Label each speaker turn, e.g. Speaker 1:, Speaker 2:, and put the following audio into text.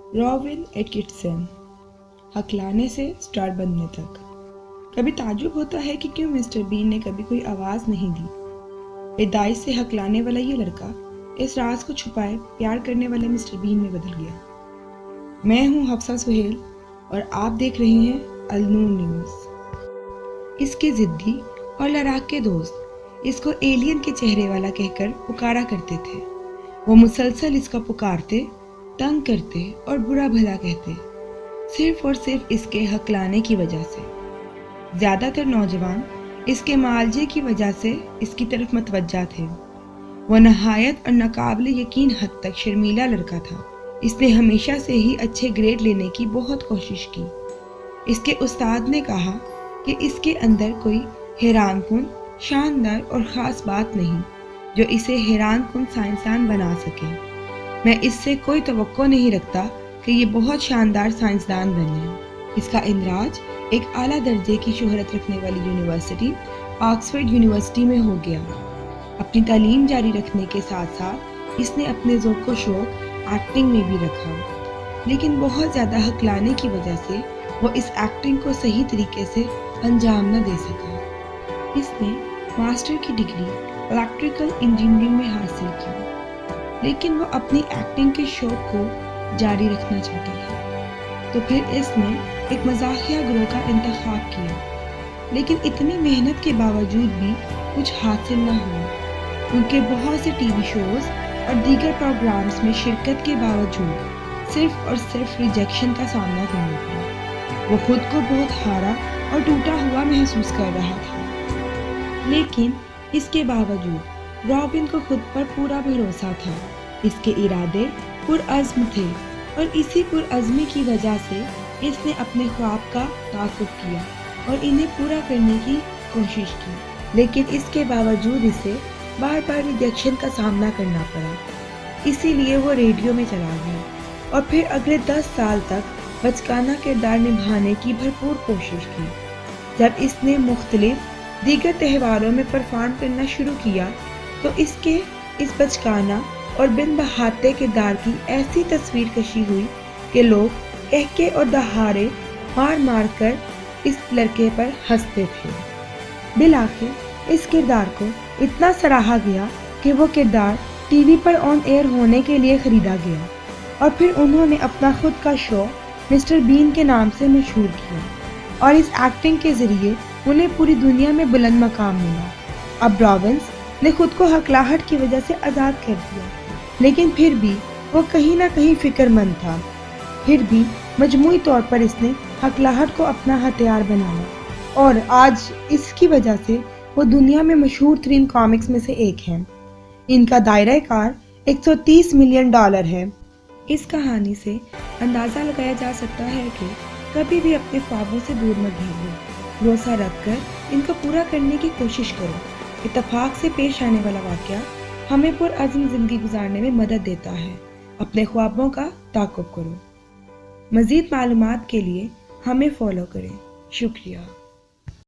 Speaker 1: Robin Atkinson, हकलाने से star बनने तक। कभी ताज्जुब होता है कि क्यों मिस्टर बीन ने कभी कोई आवाज़ नहीं दी। पैदाइश से हकलाने वाला ये लड़का इस राज को छुपाए प्यार करने वाले मिस्टर बीन में बदल गया। मैं हूँ हफ्सा सुहेल और आप देख रहे हैं अलनूर न्यूज़। इसके ज़िद्दी और लड़ाक के दोस्त इसको एलियन के चेहरे वाला कहकर पुकारा करते थे। वो मुसलसल इसका पुकारते, तंग करते और बुरा भला कहते, सिर्फ और सिर्फ इसके हकलाने की वजह से। ज़्यादातर नौजवान इसके मालजे की वजह से इसकी तरफ मतवज्जा थे। वो नहायत और नाकाबिले यकीन हद तक शर्मीला लड़का था। इसने हमेशा से ही अच्छे ग्रेड लेने की बहुत कोशिश की। इसके उस्ताद ने कहा कि इसके अंदर कोई हैरानकुन, शानदार और ख़ास बात नहीं जो इसे हैरानकुन साइंसदान बना सके। मैं इससे कोई तवक्को नहीं रखता कि ये बहुत शानदार साइंसदान बने। इसका इंदराज एक आला दर्जे की शोहरत रखने वाली यूनिवर्सिटी ऑक्सफोर्ड यूनिवर्सिटी में हो गया। अपनी तालीम जारी रखने के साथ साथ इसने अपने ज़ौक़ व शौक़ एक्टिंग में भी रखा, लेकिन बहुत ज़्यादा हकलाने की वजह से वो इस एक्टिंग को सही तरीके से अंजाम न दे सका। इसने मास्टर की डिग्री इलेक्ट्रिकल इंजीनियरिंग में हासिल की, लेकिन वो अपनी एक्टिंग के शौक़ को जारी रखना चाहता था। तो फिर इसने एक मज़ाहिया ग्रोह का इंतखाब किया, लेकिन इतनी मेहनत के बावजूद भी कुछ हासिल न हुआ। उनके बहुत से टीवी शोज़ और दीगर प्रोग्राम्स में शिरकत के बावजूद सिर्फ और सिर्फ रिजेक्शन का सामना करना पड़ा। वो खुद को बहुत हारा और टूटा हुआ महसूस कर रहा था, लेकिन इसके बावजूद रॉबिन को खुद पर पूरा भरोसा था। इसके इरादे पुरअज़्म थे और इसी पुरअज़्मी की वजह से इसने अपने ख्वाब का ताक़ुब किया और इन्हें पूरा करने की कोशिश की, लेकिन इसके बावजूद इसे बार बार रिजेक्शन का सामना करना पड़ा। इसीलिए वो रेडियो में चला गया और फिर अगले 10 साल तक बचकाना किरदार निभाने की भरपूर कोशिश की। जब इसने मुख्तलिफ दीगर त्योहारों में परफॉर्म करना शुरू किया तो इसके इस बचकाना और बिन बहाते किरदार की ऐसी तस्वीर कशी हुई कि लोग कहके और दहाड़े मार मार कर इस लड़के पर हंसते थे। बिलाखिर इस किरदार को इतना सराहा गया कि वो किरदार टीवी पर ऑन एयर होने के लिए खरीदा गया और फिर उन्होंने अपना खुद का शो मिस्टर बीन के नाम से मशहूर किया और इस एक्टिंग के ज़रिए उन्हें पूरी दुनिया में बुलंद मकाम मिला। अब रॉबिन ने खुद को हकलाहट की वजह से आज़ाद कर दिया, लेकिन फिर भी वो कहीं ना कहीं फ़िक्रमंद था। फिर भी मजमूई तौर पर इसने हकलाहट को अपना हथियार बनाया और आज इसकी वजह से वो दुनिया में मशहूर तरीन कॉमिक्स में से एक हैं। इनका दायरा कार $130 मिलियन है। इस कहानी से अंदाज़ा लगाया जा सकता है कि कभी भी अपने ख्वाबों से दूर मत भागो, भरोसा रख कर इनको पूरा करने की कोशिश करो। इत्तफाक से पेश आने वाला वाक़या हमें पुरअज़्म ज़िंदगी गुजारने में मदद देता है। अपने ख्वाबों का ताक़ुब करो। मज़ीद मालूमात के लिए हमें फॉलो करें। शुक्रिया।